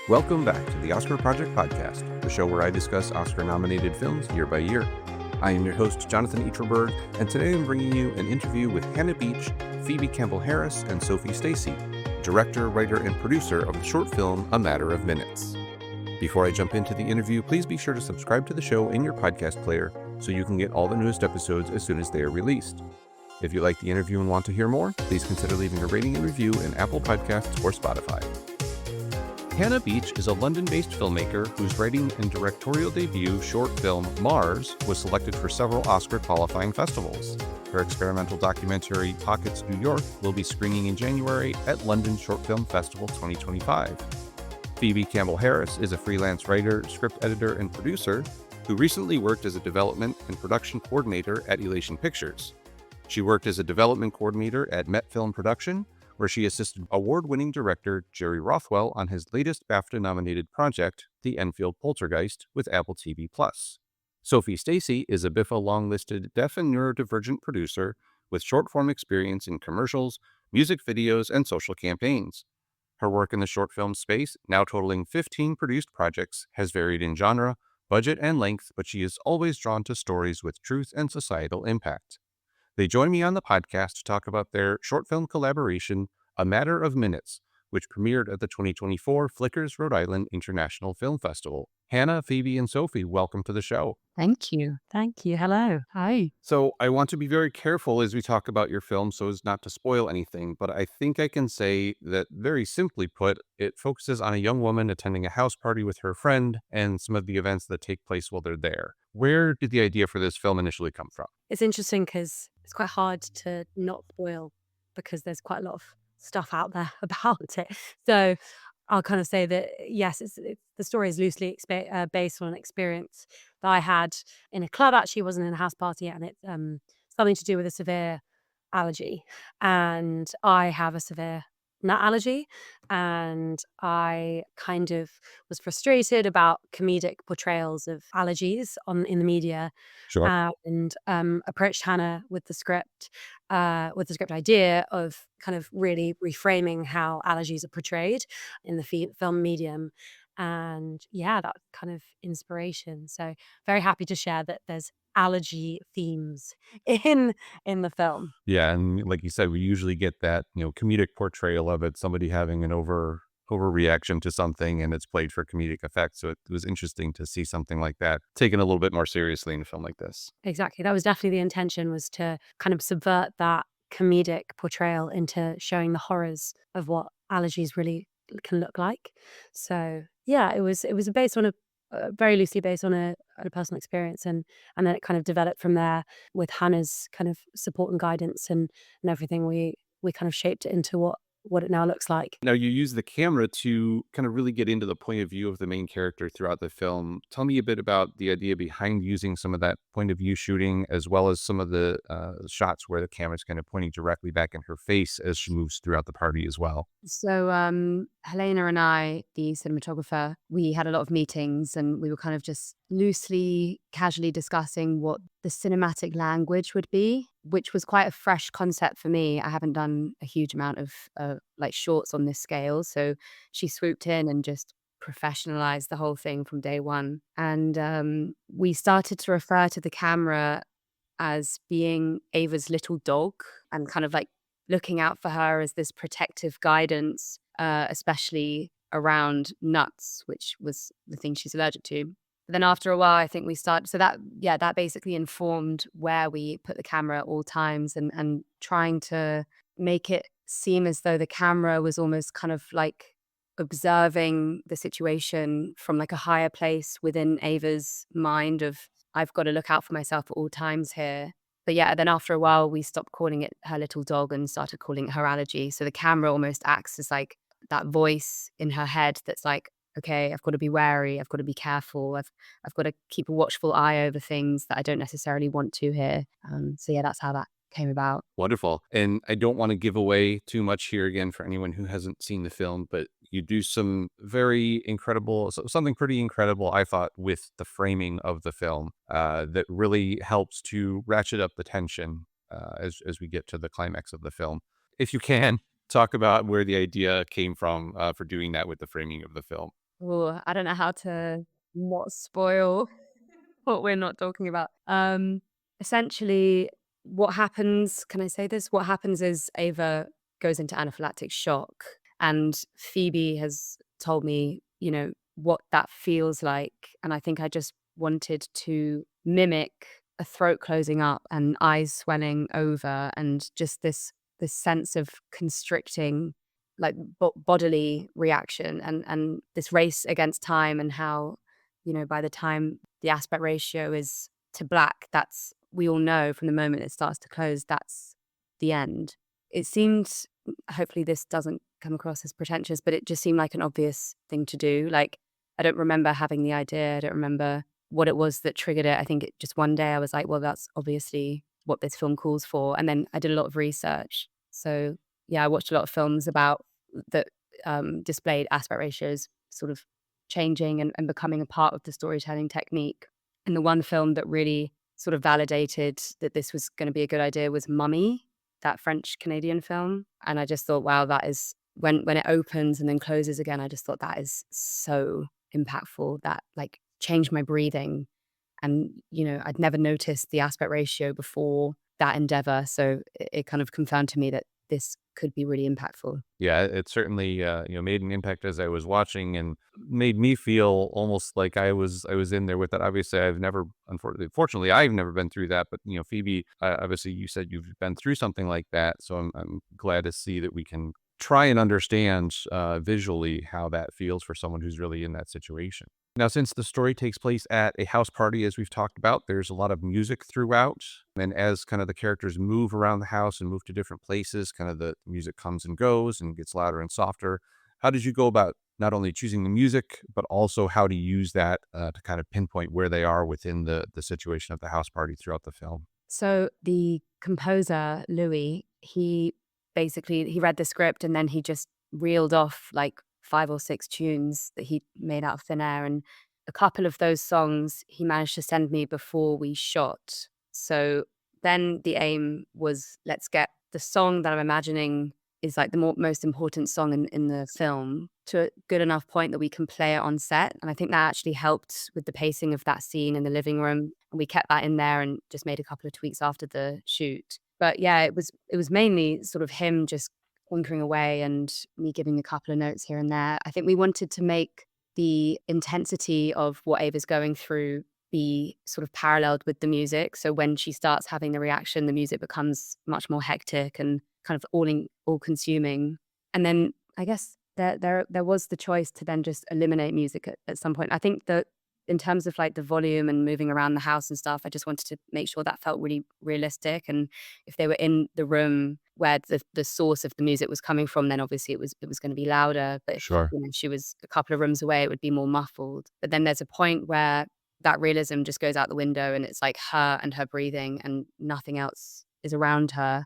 Welcome back to the Oscar Project Podcast, the show where I discuss Oscar-nominated films year by year. I am your host, Jonathan Eaterberg, and today I'm bringing you an interview with Hannah Beach, Phoebe Campbell-Harris, and Sophie Stacey, director, writer, and producer of the short film A Matter of Minutes. Before I jump into the interview, please be sure to subscribe to the show in your podcast player so you can get all the newest episodes as soon as they are released. If you like the interview and want to hear more, please consider leaving a rating and review in Apple Podcasts or Spotify. Hannah Beach is a London-based filmmaker whose writing and directorial debut short film, Mars, was selected for several Oscar qualifying festivals. Her experimental documentary, Pockets, New York, will be screening in January at London Short Film Festival 2025. Phoebe Campbell-Harris is a freelance writer, script editor, and producer who recently worked as a development and production coordinator at Elation Pictures. She worked as a development coordinator at Met Film Production, where she assisted award-winning director Jerry Rothwell on his latest BAFTA-nominated project, The Enfield Poltergeist, with Apple TV+. Sophie Stacey is a BIFA long-listed deaf and neurodivergent producer with short-form experience in commercials, music videos, and social campaigns. Her work in the short film space, now totaling 15 produced projects, has varied in genre, budget, and length, but she is always drawn to stories with truth and societal impact. They join me on the podcast to talk about their short film collaboration, A Matter of Minutes, which premiered at the 2024 Flickers Rhode Island International Film Festival. Hannah, Phoebe, and Sophie, welcome to the show. Thank you. Thank you. Hello. Hi. So I want to be very careful as we talk about your film so as not to spoil anything, but I think I can say that, very simply put, it focuses on a young woman attending a house party with her friend and some of the events that take place while they're there. Where did the idea for this film initially come from? It's interesting because it's quite hard to not spoil because there's quite a lot of stuff out there about it. So I'll kind of say that, yes, the story is loosely based on an experience that I had in a club. Actually, it wasn't in a house party, and it's something to do with a severe allergy. And I have a severe nut allergy, and I kind of was frustrated about comedic portrayals of allergies in the media, Sure. and approached Hannah with the script idea of kind of really reframing how allergies are portrayed in the film medium. And yeah, that kind of inspiration. So very happy to share that there's allergy themes in the film. Yeah, and like you said, we usually get that, comedic portrayal of it, somebody having an overreaction to something and it's played for comedic effect. So it was interesting to see something like that taken a little bit more seriously in a film like this. Exactly. That was definitely the intention, was to kind of subvert that comedic portrayal into showing the horrors of what allergies really can look like. So yeah, it was based on very loosely based on a personal experience, and then it kind of developed from there with Hannah's kind of support and guidance and everything. We kind of shaped it into what it now looks like. Now, you use the camera to kind of really get into the point of view of the main character throughout the film. Tell me a bit about the idea behind using some of that point of view shooting, as well as some of the shots where the camera's kind of pointing directly back in her face as she moves throughout the party as well. So Helena and I, the cinematographer, we had a lot of meetings and we were kind of just loosely, casually discussing what the cinematic language would be, which was quite a fresh concept for me. I haven't done a huge amount of like shorts on this scale. So she swooped in and just professionalized the whole thing from day one. And we started to refer to the camera as being Ava's little dog, and kind of like looking out for her as this protective guidance, especially around nuts, which was the thing she's allergic to. But then after a while, I think we started, so that basically informed where we put the camera at all times, and trying to make it seem as though the camera was almost kind of like observing the situation from like a higher place within Ava's mind of, I've got to look out for myself at all times here. But yeah, then after a while, we stopped calling it her little dog and started calling it her allergy. So the camera almost acts as like that voice in her head that's like, okay, I've got to be wary, I've got to be careful, I've got to keep a watchful eye over things that I don't necessarily want to hear. So yeah, that's how that came about. Wonderful. And I don't want to give away too much here again for anyone who hasn't seen the film, but you do some very incredible, something pretty incredible, I thought, with the framing of the film that really helps to ratchet up the tension as we get to the climax of the film. If you can, talk about where the idea came from for doing that with the framing of the film. Oh, I don't know how to not spoil what we're not talking about. Essentially, what happens, can I say this? What happens is Ava goes into anaphylactic shock, and Phoebe has told me, what that feels like. And I think I just wanted to mimic a throat closing up and eyes swelling over, and just this sense of constricting, like bodily reaction, and this race against time, and how, by the time the aspect ratio is to black, that's, we all know from the moment it starts to close, that's the end. It seemed, hopefully this doesn't come across as pretentious, but it just seemed like an obvious thing to do. Like, I don't remember having the idea. I don't remember what it was that triggered it. I think just one day I was like, well, that's obviously what this film calls for. And then I did a lot of research. So yeah, I watched a lot of films about that displayed aspect ratios sort of changing and becoming a part of the storytelling technique. And the one film that really sort of validated that this was going to be a good idea was Mummy, that French Canadian film. And I just thought, wow, that is, when it opens and then closes again, I just thought that is so impactful. That like changed my breathing. And, I'd never noticed the aspect ratio before that endeavor. So it kind of confirmed to me that this could be really impactful. Yeah, it certainly made an impact as I was watching, and made me feel almost like I was in there with it. Obviously, fortunately, I've never been through that. But Phoebe, obviously, you said you've been through something like that, so I'm glad to see that we can try and understand visually how that feels for someone who's really in that situation. Now, since the story takes place at a house party, as we've talked about, there's a lot of music throughout. And as kind of the characters move around the house and move to different places, kind of the music comes and goes and gets louder and softer. How did you go about not only choosing the music, but also how to use that to kind of pinpoint where they are within the situation of the house party throughout the film? So the composer, Louis, he read the script and then he just reeled off like 5 or 6 tunes that he made out of thin air. And a couple of those songs he managed to send me before we shot. So then the aim was, let's get the song that I'm imagining is like the most important song in the film to a good enough point that we can play it on set. And I think that actually helped with the pacing of that scene in the living room. And we kept that in there and just made a couple of tweaks after the shoot. But yeah, it was mainly sort of him just tinkering away and me giving a couple of notes here and there. I think we wanted to make the intensity of what Ava's going through be sort of paralleled with the music. So when she starts having the reaction, the music becomes much more hectic and kind of all consuming. And then I guess there was the choice to then just eliminate music at some point. I think that in terms of like the volume and moving around the house and stuff, I just wanted to make sure that felt really realistic. And if they were in the room where the source of the music was coming from, then obviously it was going to be louder. But if Sure. she was a couple of rooms away, it would be more muffled. But then there's a point where that realism just goes out the window and it's like her and her breathing and nothing else is around her.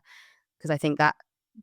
Because I think that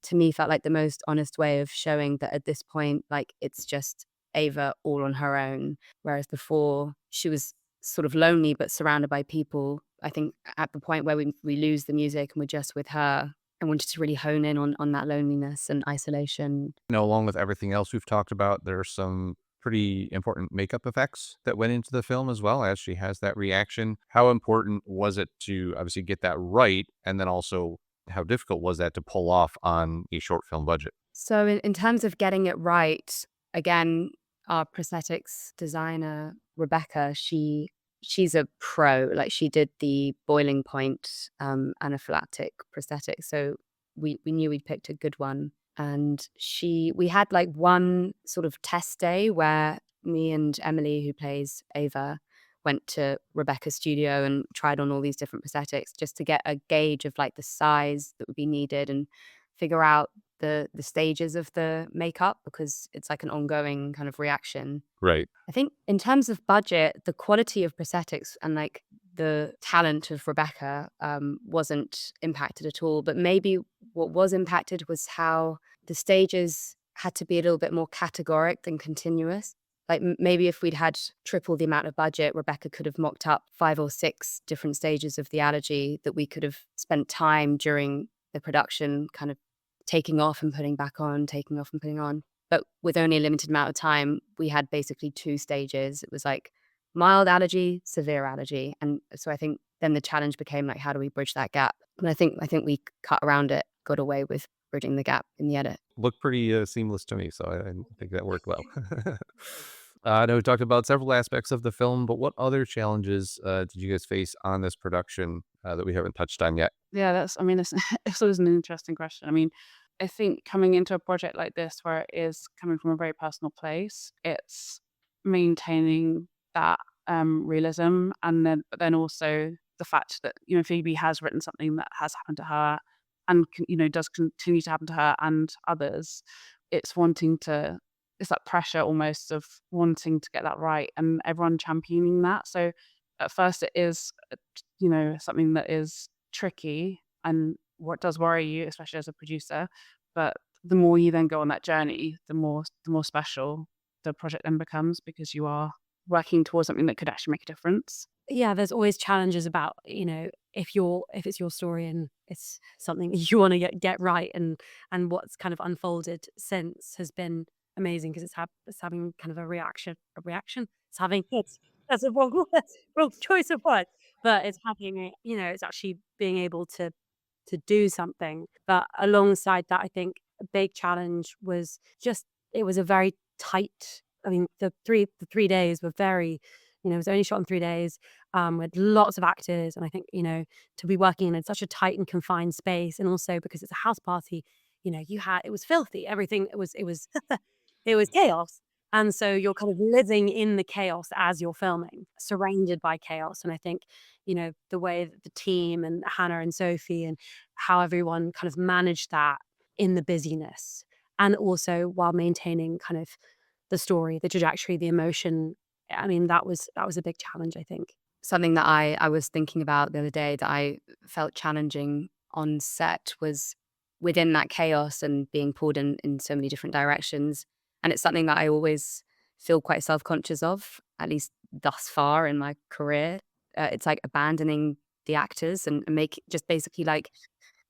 to me felt like the most honest way of showing that at this point, like it's just Ava all on her own. Whereas before she was sort of lonely but surrounded by people. I think at the point where we lose the music and we're just with her, I wanted to really hone in on that loneliness and isolation. Along with everything else we've talked about, there's some pretty important makeup effects that went into the film as well, as she has that reaction. How important was it to obviously get that right? And then also, how difficult was that to pull off on a short film budget? So in terms of getting it right, again, our prosthetics designer, Rebecca, she's a pro. Like she did the boiling point anaphylactic prosthetic. So we knew we'd picked a good one. And we had like one sort of test day where me and Emily, who plays Ava, went to Rebecca's studio and tried on all these different prosthetics just to get a gauge of like the size that would be needed and figure out the stages of the makeup, because it's like an ongoing kind of reaction. Right. I think in terms of budget, the quality of prosthetics and like the talent of Rebecca wasn't impacted at all. But maybe what was impacted was how the stages had to be a little bit more categoric than continuous. Like maybe if we'd had triple the amount of budget, Rebecca could have mocked up 5 or 6 different stages of the allergy that we could have spent time during the production kind of taking off and putting back on, taking off and putting on. But with only a limited amount of time, we had basically 2 stages. It was like mild allergy, severe allergy. And so I think then the challenge became like, how do we bridge that gap? And I think we cut around it, got away with bridging the gap in the edit. Looked pretty seamless to me, so I think that worked well. I know we talked about several aspects of the film, but what other challenges did you guys face on this production that we haven't touched on yet? Yeah, I mean, it's, it's always an interesting question. I mean, I think coming into a project like this, where it is coming from a very personal place, it's maintaining that realism, and but then also the fact that Phoebe has written something that has happened to her, and does continue to happen to her and others. It's it's that pressure almost of wanting to get that right, and everyone championing that. So at first, it is something that is tricky and what does worry you, especially as a producer. But the more you then go on that journey, the more special the project then becomes, because you are working towards something that could actually make a difference. Yeah, there's always challenges about, if it's your story and it's something you want to get right, and what's kind of unfolded since has been amazing, because it's having kind of a reaction. It's having that's a wrong choice of words, but it's having it's actually being able to do something. But alongside that, I think a big challenge was just, it was a very tight. I mean, the 3 days were very, it was only shot in 3 days, with lots of actors, and I think to be working in such a tight and confined space, and also because it's a house party, it was filthy. Everything, it was it was chaos. And so you're kind of living in the chaos as you're filming, surrounded by chaos. And I think, the way that the team and Hannah and Sophie and how everyone kind of managed that in the busyness, and also while maintaining kind of the story, the trajectory, the emotion. I mean, that was a big challenge, I think. Something that I was thinking about the other day that I felt challenging on set was within that chaos and being pulled in so many different directions. And it's something that I always feel quite self-conscious of, at least thus far in my career. It's like abandoning the actors and just basically like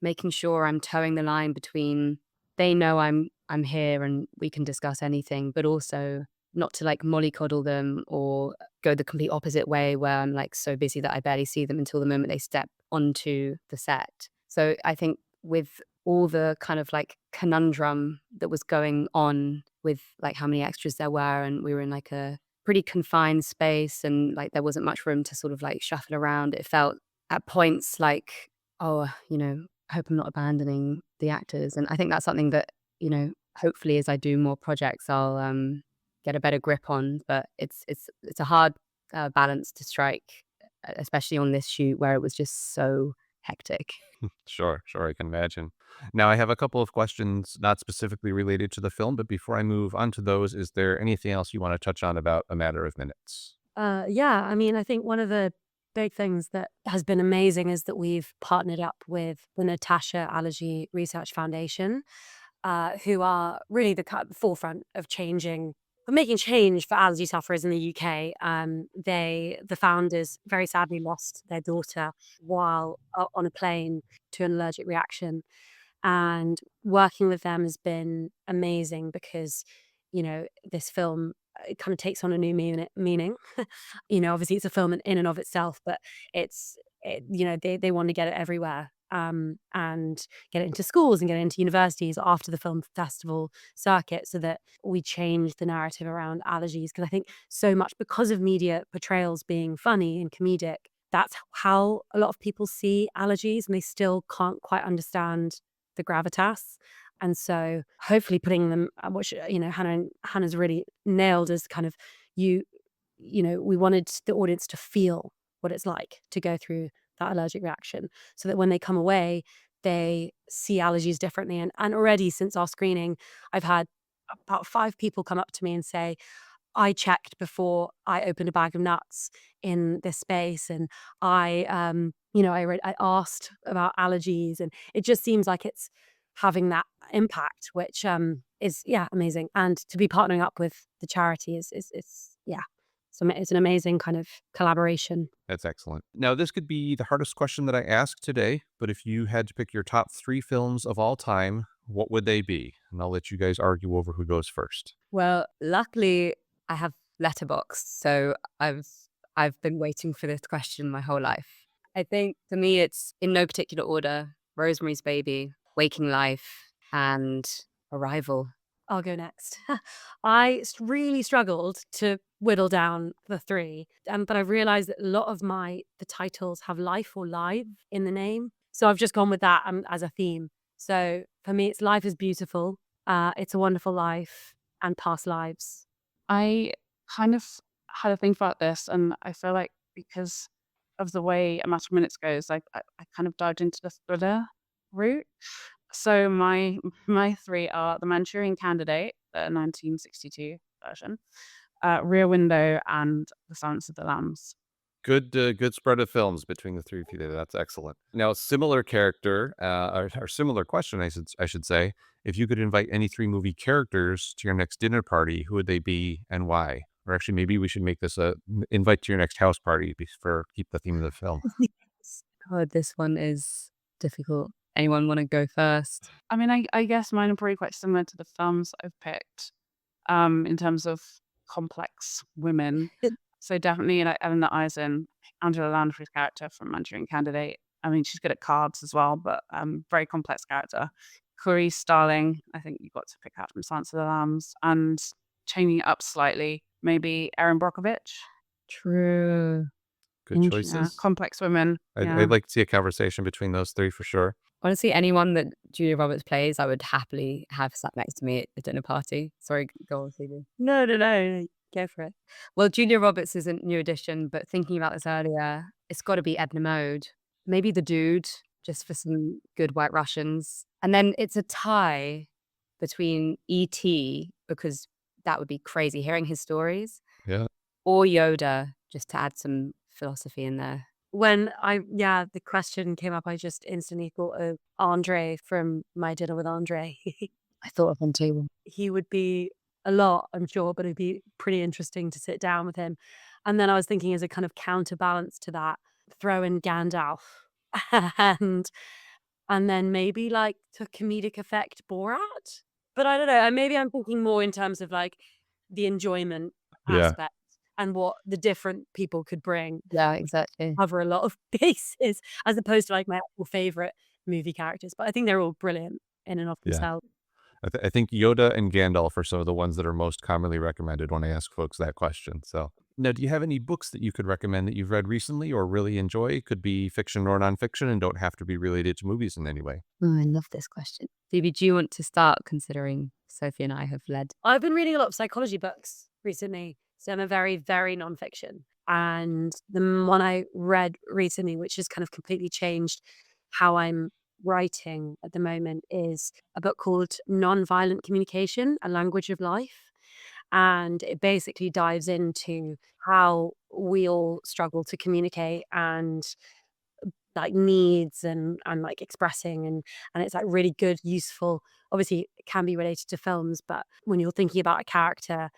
making sure I'm towing the line between they know I'm here and we can discuss anything, but also not to like mollycoddle them or go the complete opposite way where I'm like so busy that I barely see them until the moment they step onto the set. So I think with all the kind of like conundrum that was going on with like how many extras there were, and we were in like a pretty confined space, and like there wasn't much room to sort of like shuffle around. It felt at points like, oh, I hope I'm not abandoning the actors. And I think that's something that, hopefully as I do more projects, I'll get a better grip on. But it's a hard balance to strike, especially on this shoot where it was just so hectic. Sure, I can imagine. Now, I have a couple of questions not specifically related to the film, but before I move on to those, is there anything else you want to touch on about A Matter of Minutes? Yeah, I mean, I think one of the big things that has been amazing is that we've partnered up with the Natasha Allergy Research Foundation, who are really the forefront of making change for allergy sufferers in the UK. The founders very sadly lost their daughter while on a plane to an allergic reaction. And working with them has been amazing because, this film, it kind of takes on a new meaning. Obviously it's a film in and of itself, but they want to get it everywhere, and get it into schools and get it into universities after the film festival circuit, so that we change the narrative around allergies. Because I think so much, because of media portrayals being funny and comedic, that's how a lot of people see allergies, and they still can't quite understand the gravitas. And so hopefully putting them, which, Hannah's really nailed, as kind of, we wanted the audience to feel what it's like to go through that allergic reaction, so that when they come away, they see allergies differently. And already since our screening, I've had about 5 people come up to me and say, I checked before I opened a bag of nuts in this space, and I I asked about allergies, and it just seems like it's having that impact, which is, yeah, amazing. And to be partnering up with the charity is yeah, so it's an amazing kind of collaboration. That's excellent. Now, this could be the hardest question that I ask today, but if you had to pick your top 3 films of all time, what would they be? And I'll let you guys argue over who goes first. Well, luckily I have Letterboxd, so I've been waiting for this question my whole life. I think for me it's in no particular order: Rosemary's Baby, Waking Life, and Arrival. I'll go next. I really struggled to whittle down the three, but I realized that a lot of the titles have life or live in the name. So I've just gone with that as a theme. So for me, it's Life is Beautiful, It's a Wonderful Life, and Past Lives. I kind of had to think about this, and I feel like because of the way A Matter of Minutes goes, I kind of dived into the thriller route. So my three are The Manchurian Candidate, the 1962 version, Rear Window, and The Silence of the Lambs. Good spread of films between the three of you there. That's excellent. Now, similar character, or similar question, I should say. If you could invite any three movie characters to your next dinner party, who would they be and why? Or actually, maybe we should make this a invite to your next house party for keep the theme of the film. God, this one is difficult. Anyone want to go first? I mean, I guess mine are probably quite similar to the films I've picked, in terms of complex women. So definitely, like Eleanor Eisen, Angela Lansbury's character from Manchurian Candidate. I mean, she's good at cards as well, but very complex character. Clarice Starling, I think you got to pick out from Silence of the Lambs, and changing it up slightly, maybe Erin Brockovich. True. Good choices. Yeah, complex women. I'd like to see a conversation between those three for sure. Honestly, anyone that Julia Roberts plays, I would happily have sat next to me at a dinner party. Sorry, go on, Phoebe. No. Go for it. Well, Julia Roberts is a new addition, but thinking about this earlier, it's got to be Edna Mode. Maybe The Dude, just for some good White Russians. And then it's a tie between E.T., because that would be crazy, hearing his stories. Yeah. Or Yoda, just to add some philosophy in there. When the question came up, I just instantly thought of Andre from My Dinner with Andre. I thought of him too. He would be a lot, I'm sure, but it'd be pretty interesting to sit down with him. And then I was thinking, as a kind of counterbalance to that, throw in Gandalf and then maybe like to comedic effect Borat. But I don't know. Maybe I'm thinking more in terms of like the enjoyment aspect and what the different people could bring. Yeah, exactly. Cover a lot of bases as opposed to like my actual favorite movie characters. But I think they're all brilliant in and of themselves. I think Yoda and Gandalf are some of the ones that are most commonly recommended when I ask folks that question. So now, do you have any books that you could recommend that you've read recently or really enjoy? Could be fiction or nonfiction and don't have to be related to movies in any way. Oh, I love this question. Phoebe, do you want to start, considering Sophie and I have led? I've been reading a lot of psychology books recently. So I'm a very, very nonfiction. And the one I read recently, which has kind of completely changed how I'm writing at the moment, is a book called Nonviolent Communication, A Language of Life. And it basically dives into how we all struggle to communicate and like needs and like expressing and it's like really good, useful. Obviously it can be related to films, but when you're thinking about a character,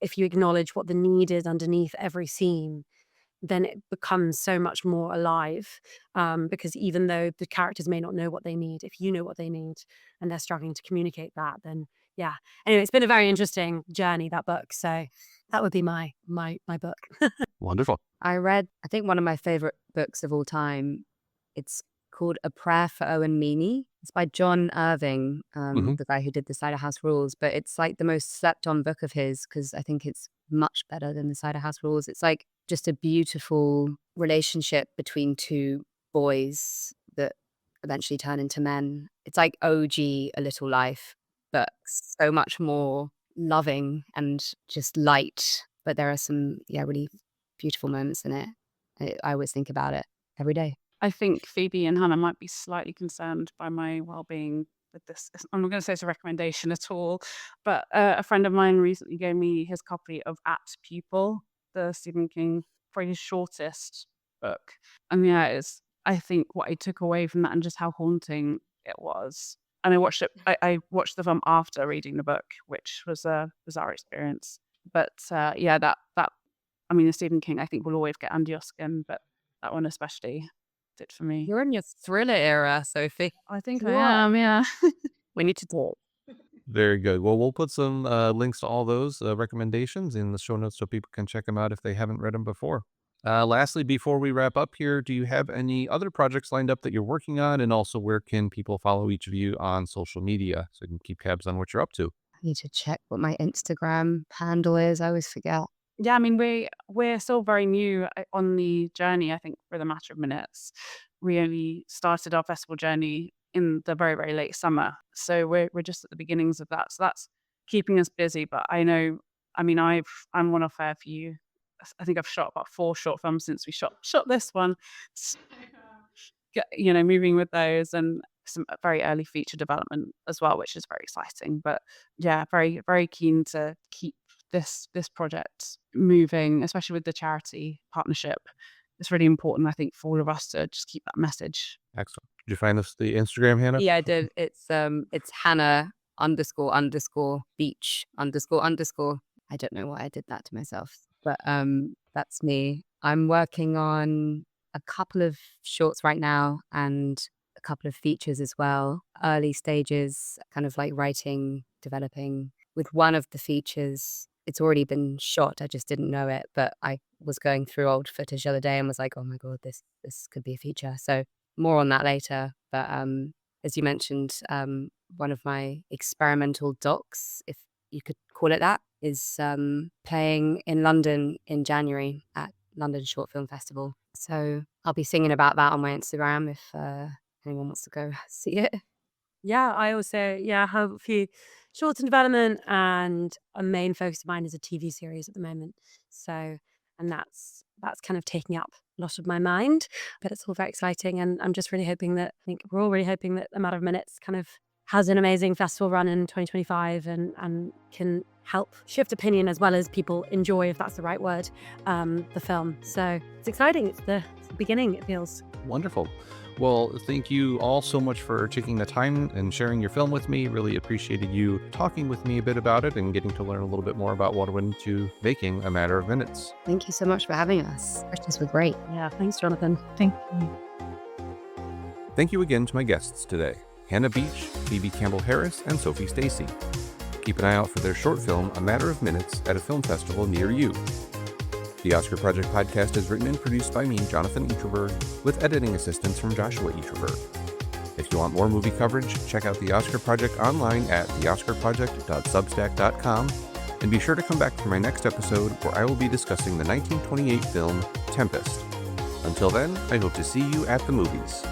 if you acknowledge what the need is underneath every scene, then it becomes so much more alive, because even though the characters may not know what they need, if you know what they need and they're struggling to communicate that, then yeah. Anyway, it's been a very interesting journey, that book. So that would be my book. Wonderful. I read, I think, one of my favorite books of all time. It's called A Prayer for Owen Meany. It's by John Irving, the guy who did the Cider House Rules. But it's like the most slept on book of his, because I think it's much better than the Cider House Rules. It's like just a beautiful relationship between two boys that eventually turn into men. It's like OG A Little Life, but so much more loving and just light. But there are some, really beautiful moments in it. I always think about it every day. I think Phoebe and Hannah might be slightly concerned by my well-being with this. I'm not going to say it's a recommendation at all, but a friend of mine recently gave me his copy of At Pupil, the Stephen King, probably his shortest book. And it's, I think, what I took away from that and just how haunting it was. And I watched it. I watched the film after reading the book, which was a bizarre experience. But that I mean, the Stephen King, I think, will always get under your skin, but that one especially did for me. You're in your thriller era, Sophie. I think I am, yeah. We need to talk. Very good. Well, we'll put some links to all those recommendations in the show notes so people can check them out if they haven't read them before. Lastly, before we wrap up here, do you have any other projects lined up that you're working on? And also, where can people follow each of you on social media so you can keep tabs on what you're up to? I need to check what my Instagram handle is. I always forget. Yeah, I mean, we're still very new on the journey. I think for the matter of minutes, we only started our festival journey in the very, very late summer, so we're just at the beginnings of that. So that's keeping us busy. But I know, I mean, I'm one of a few. I think I've shot about 4 short films since we shot this one. So, moving with those and some very early feature development as well, which is very exciting. But yeah, very, very keen to keep this project moving, especially with the charity partnership. It's really important, I think, for all of us to just keep that message. Excellent. Did you find us the Instagram, Hannah? Yeah, I did. It's Hannah __ beach __. I don't know why I did that to myself, but that's me. I'm working on a couple of shorts right now and a couple of features as well. Early stages, kind of like writing, developing. With one of the features, it's already been shot. I just didn't know it, but I was going through old footage the other day and was like, oh my God, this could be a feature. So more on that later. But as you mentioned, one of my experimental docs, if you could call it that, is playing in London in January at London Short Film Festival. So I'll be singing about that on my Instagram if anyone wants to go see it. Yeah, I also have a few shorts in development, and a main focus of mine is a TV series at the moment. So, and that's kind of taking up a lot of my mind, but it's all very exciting, and I'm just really hoping that, I think we're all really hoping that A Matter of Minutes kind of has an amazing festival run in 2025 and can help shift opinion as well as people enjoy, if that's the right word, the film. So it's exciting. It's the beginning, it feels. Wonderful. Well, thank you all so much for taking the time and sharing your film with me. Really appreciated you talking with me a bit about it and getting to learn a little bit more about what went into making A Matter of Minutes. Thank you so much for having us. Questions were great. Yeah, thanks, Jonathan. Thank you. Thank you again to my guests today, Hannah Beach, Phoebe Campbell-Harris, and Sophie Stacey. Keep an eye out for their short film, A Matter of Minutes, at a film festival near you. The Oscar Project podcast is written and produced by me, Jonathan Eacherberg, with editing assistance from Joshua Eacherberg. If you want more movie coverage, check out the Oscar Project online at theoscarproject.substack.com, and be sure to come back for my next episode where I will be discussing the 1928 film Tempest. Until then, I hope to see you at the movies.